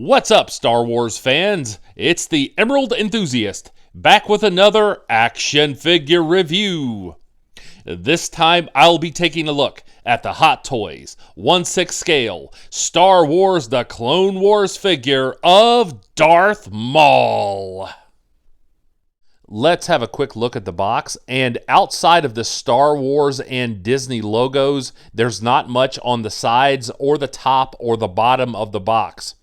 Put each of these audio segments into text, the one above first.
What's up, Star Wars fans? It's the Emerald Enthusiast, back with another action figure review. This time, I'll be taking a look at the Hot Toys 1/6 scale Star Wars The Clone Wars figure of Darth Maul. Let's have a quick look at the box, and outside of the Star Wars and Disney logos, there's not much on the sides or the top or the bottom of the box.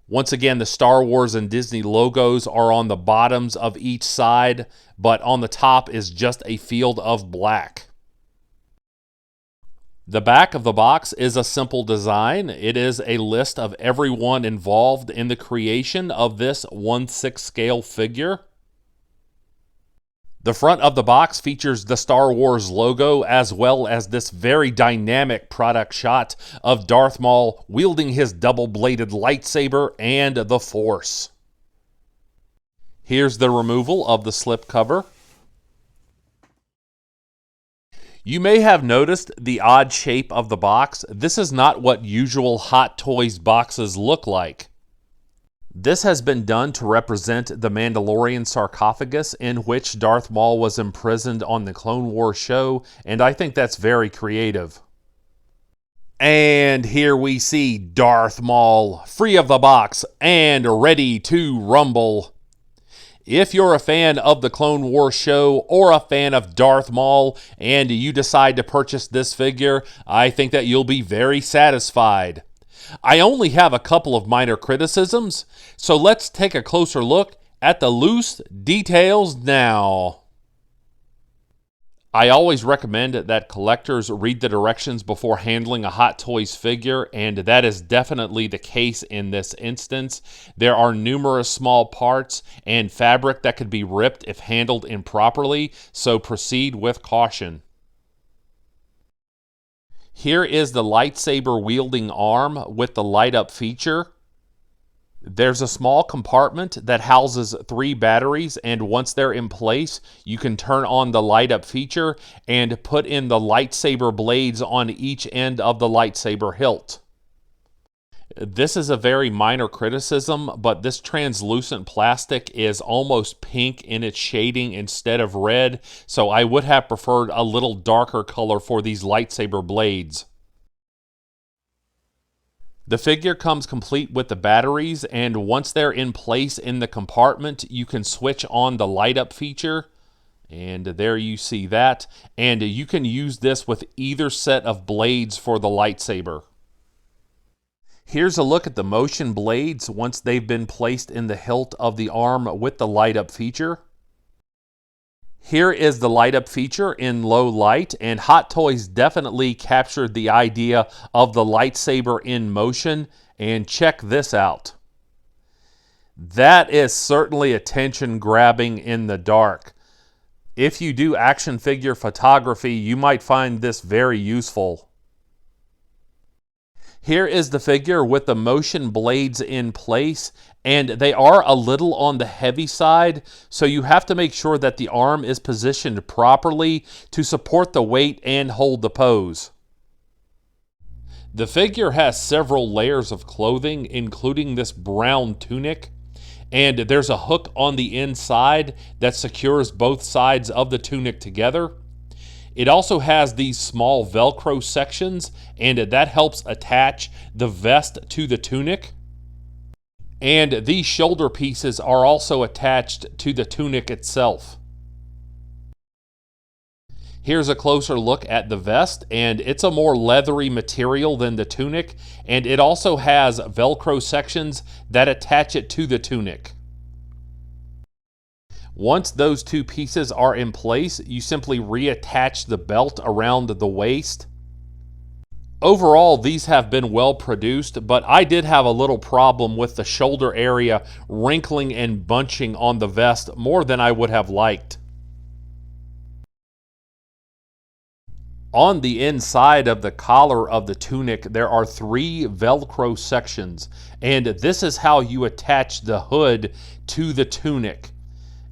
Once again, the Star Wars and Disney logos are on the bottoms of each side, but on the top is just a field of black. The back of the box is a simple design. It is a list of everyone involved in the creation of this 1/6 scale figure. The front of the box features the Star Wars logo as well as this very dynamic product shot of Darth Maul wielding his double-bladed lightsaber and the Force. Here's the removal of the slipcover. You may have noticed the odd shape of the box. This is not what usual Hot Toys boxes look like. This has been done to represent the Mandalorian sarcophagus in which Darth Maul was imprisoned on the Clone Wars show, and I think that's very creative. And here we see Darth Maul, free of the box and ready to rumble. If you're a fan of the Clone Wars show or a fan of Darth Maul and you decide to purchase this figure, I think that you'll be very satisfied. I only have a couple of minor criticisms, so let's take a closer look at the loose details now. I always recommend that collectors read the directions before handling a Hot Toys figure, and that is definitely the case in this instance. There are numerous small parts and fabric that could be ripped if handled improperly, so proceed with caution. Here is the lightsaber wielding arm with the light up feature. There's a small compartment that houses 3 batteries, and once they're in place, you can turn on the light up feature and put in the lightsaber blades on each end of the lightsaber hilt. This is a very minor criticism, but this translucent plastic is almost pink in its shading instead of red, so I would have preferred a little darker color for these lightsaber blades. The figure comes complete with the batteries, and once they're in place in the compartment, you can switch on the light up feature. And there you see that. And you can use this with either set of blades for the lightsaber. Here's a look at the motion blades once they've been placed in the hilt of the arm with the light up feature. Here is the light up feature in low light, and Hot Toys definitely captured the idea of the lightsaber in motion, and check this out. That is certainly attention grabbing in the dark. If you do action figure photography, you might find this very useful. Here is the figure with the motion blades in place, and they are a little on the heavy side, so you have to make sure that the arm is positioned properly to support the weight and hold the pose. The figure has several layers of clothing, including this brown tunic, and there's a hook on the inside that secures both sides of the tunic together. It also has these small Velcro sections, and that helps attach the vest to the tunic. And these shoulder pieces are also attached to the tunic itself. Here's a closer look at the vest, and it's a more leathery material than the tunic, and it also has Velcro sections that attach it to the tunic. Once those 2 pieces are in place, you simply reattach the belt around the waist. Overall, these have been well produced, but I did have a little problem with the shoulder area wrinkling and bunching on the vest more than I would have liked. On the inside of the collar of the tunic, there are 3 Velcro sections, and this is how you attach the hood to the tunic.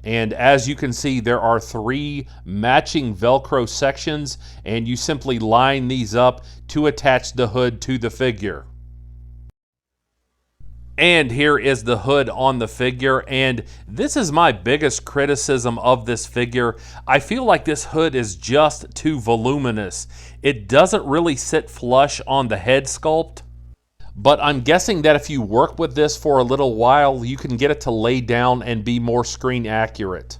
And as you can see, there are 3 matching Velcro sections, and you simply line these up to attach the hood to the figure. And here is the hood on the figure, and this is my biggest criticism of this figure. I feel like this hood is just too voluminous. It doesn't really sit flush on the head sculpt, but I'm guessing that if you work with this for a little while, you can get it to lay down and be more screen accurate.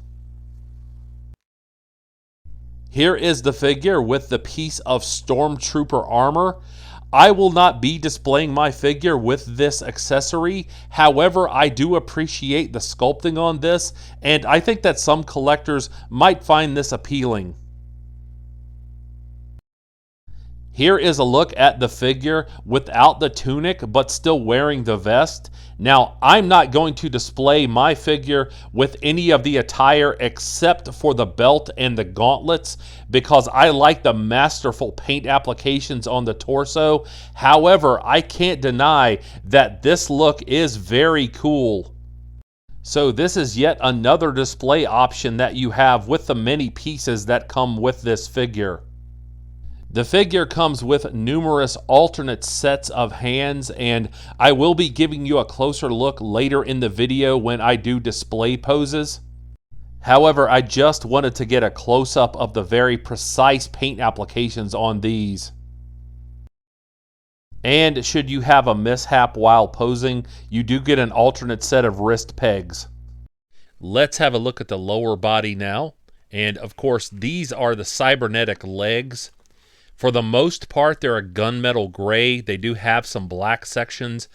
Here is the figure with the piece of Stormtrooper armor. I will not be displaying my figure with this accessory. However, I do appreciate the sculpting on this, and I think that some collectors might find this appealing. Here is a look at the figure without the tunic, but still wearing the vest. Now, I'm not going to display my figure with any of the attire except for the belt and the gauntlets, because I like the masterful paint applications on the torso. However, I can't deny that this look is very cool. So this is yet another display option that you have with the many pieces that come with this figure. The figure comes with numerous alternate sets of hands, and I will be giving you a closer look later in the video when I do display poses. However, I just wanted to get a close-up of the very precise paint applications on these. And should you have a mishap while posing, you do get an alternate set of wrist pegs. Let's have a look at the lower body now. And of course, these are the cybernetic legs. For the most part, they're a gunmetal gray. They do have some black sections,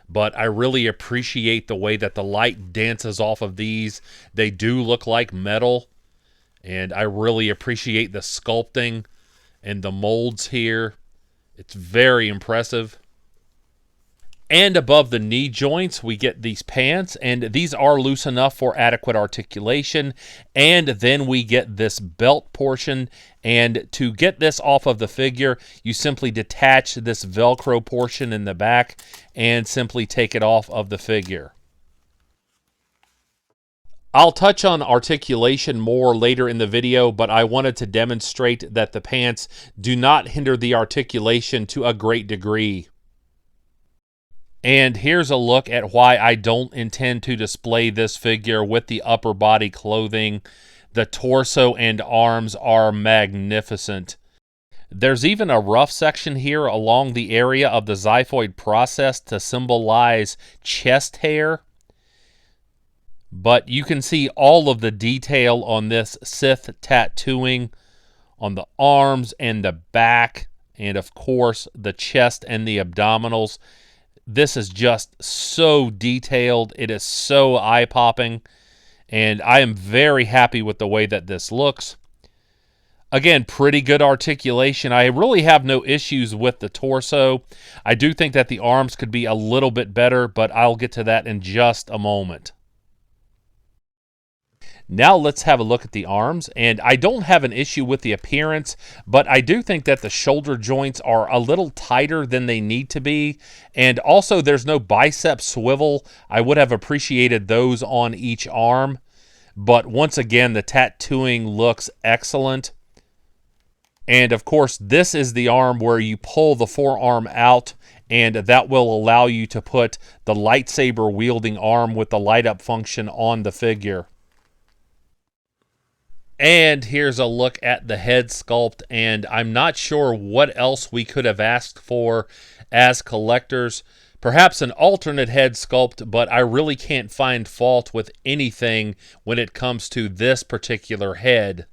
but I really appreciate the way that the light dances off of these. They do look like metal, and I really appreciate the sculpting and the molds here. It's very impressive. And above the knee joints, we get these pants, and these are loose enough for adequate articulation. And then we get this belt portion, and to get this off of the figure, you simply detach this Velcro portion in the back and simply take it off of the figure. I'll touch on articulation more later in the video, but I wanted to demonstrate that the pants do not hinder the articulation to a great degree. And here's a look at why I don't intend to display this figure with the upper body clothing. The torso and arms are magnificent. There's even a rough section here along the area of the xiphoid process to symbolize chest hair. But you can see all of the detail on this Sith tattooing on the arms and the back, and of course the chest and the abdominals. This is just so detailed. It is so eye-popping, and I am very happy with the way that this looks. Again, pretty good articulation. I really have no issues with the torso. I do think that the arms could be a little bit better, but I'll get to that in just a moment. Now let's have a look at the arms, and I don't have an issue with the appearance, but I do think that the shoulder joints are a little tighter than they need to be, and also there's no bicep swivel. I would have appreciated those on each arm, but once again, the tattooing looks excellent. And of course, this is the arm where you pull the forearm out, and that will allow you to put the lightsaber wielding arm with the light up function on the figure. And here's a look at the head sculpt, and I'm not sure what else we could have asked for as collectors. Perhaps an alternate head sculpt, but I really can't find fault with anything when it comes to this particular head.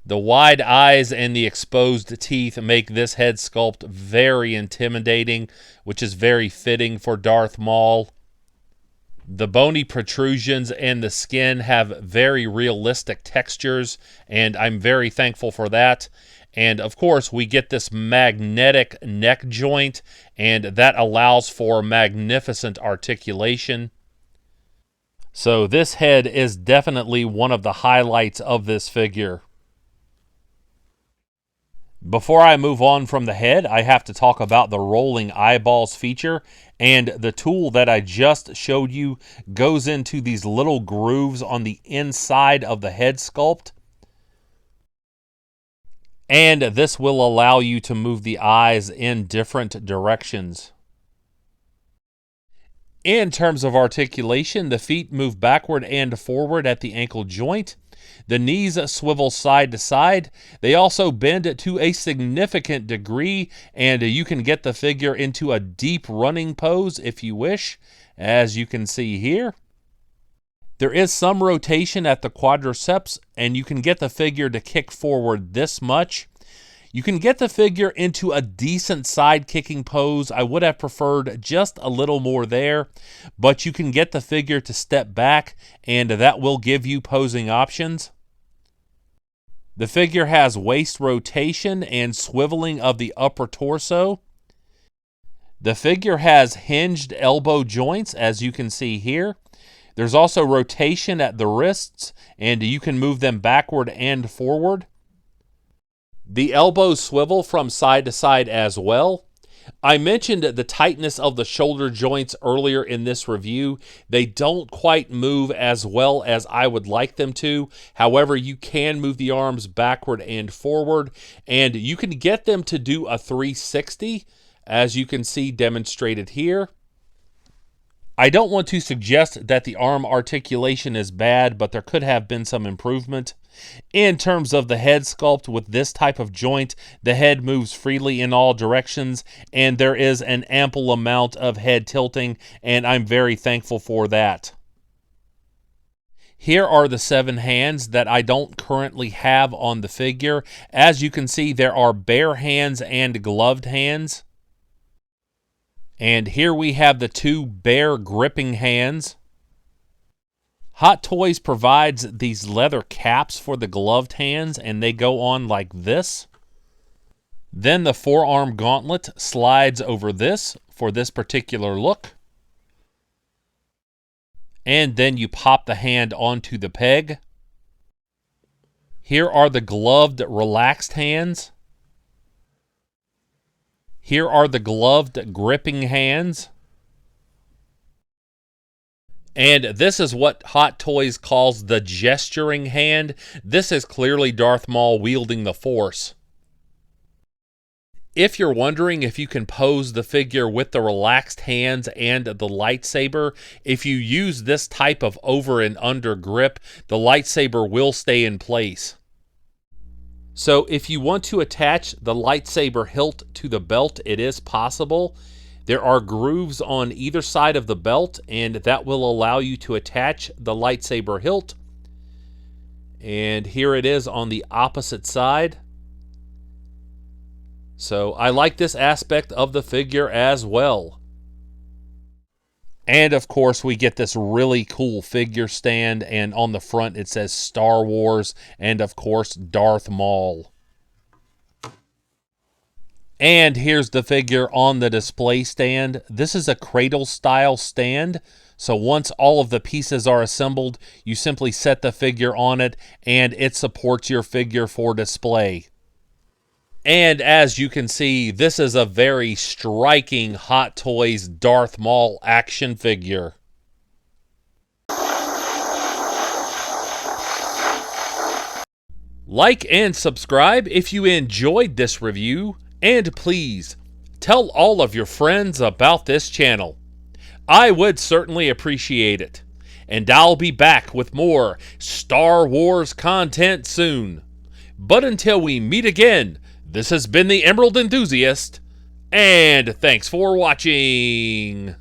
The wide eyes and the exposed teeth make this head sculpt very intimidating, which is very fitting for Darth Maul. The bony protrusions and the skin have very realistic textures, and I'm very thankful for that. And of course, we get this magnetic neck joint, and that allows for magnificent articulation. So this head is definitely one of the highlights of this figure. Before I move on from the head, I have to talk about the rolling eyeballs feature, and the tool that I just showed you goes into these little grooves on the inside of the head sculpt, and this will allow you to move the eyes in different directions. In terms of articulation, the feet move backward and forward at the ankle joint. The knees swivel side to side. They also bend to a significant degree, and you can get the figure into a deep running pose if you wish, as you can see here. There is some rotation at the quadriceps, and you can get the figure to kick forward this much. You can get the figure into a decent side kicking pose. I would have preferred just a little more there, but you can get the figure to step back, and that will give you posing options. The figure has waist rotation and swiveling of the upper torso. The figure has hinged elbow joints, as you can see here. There's also rotation at the wrists, and you can move them backward and forward. The elbows swivel from side to side as well. I mentioned the tightness of the shoulder joints earlier in this review. They don't quite move as well as I would like them to. However, you can move the arms backward and forward, and you can get them to do a 360, as you can see demonstrated here. I don't want to suggest that the arm articulation is bad, but there could have been some improvement. In terms of the head sculpt with this type of joint, the head moves freely in all directions, and there is an ample amount of head tilting, and I'm very thankful for that. Here are the 7 hands that I don't currently have on the figure. As you can see, there are bare hands and gloved hands. And here we have the 2 bare gripping hands. Hot Toys provides these leather caps for the gloved hands, and they go on like this. Then the forearm gauntlet slides over this for this particular look. And then you pop the hand onto the peg. Here are the gloved, relaxed hands. Here are the gloved, gripping hands. And this is what Hot Toys calls the gesturing hand. This is clearly Darth Maul wielding the Force. If you're wondering if you can pose the figure with the relaxed hands and the lightsaber, if you use this type of over and under grip, the lightsaber will stay in place. So if you want to attach the lightsaber hilt to the belt, it is possible. There are grooves on either side of the belt, and that will allow you to attach the lightsaber hilt. And here it is on the opposite side. So I like this aspect of the figure as well. And of course we get this really cool figure stand, and on the front it says Star Wars and of course Darth Maul. And here's the figure on the display stand. This is a cradle style stand. So once all of the pieces are assembled, you simply set the figure on it and it supports your figure for display. And as you can see, this is a very striking Hot Toys Darth Maul action figure. Like and subscribe if you enjoyed this review, and please tell all of your friends about this channel. I would certainly appreciate it. And I'll be back with more Star Wars content soon. But until we meet again, this has been the Emerald Enthusiast, and thanks for watching.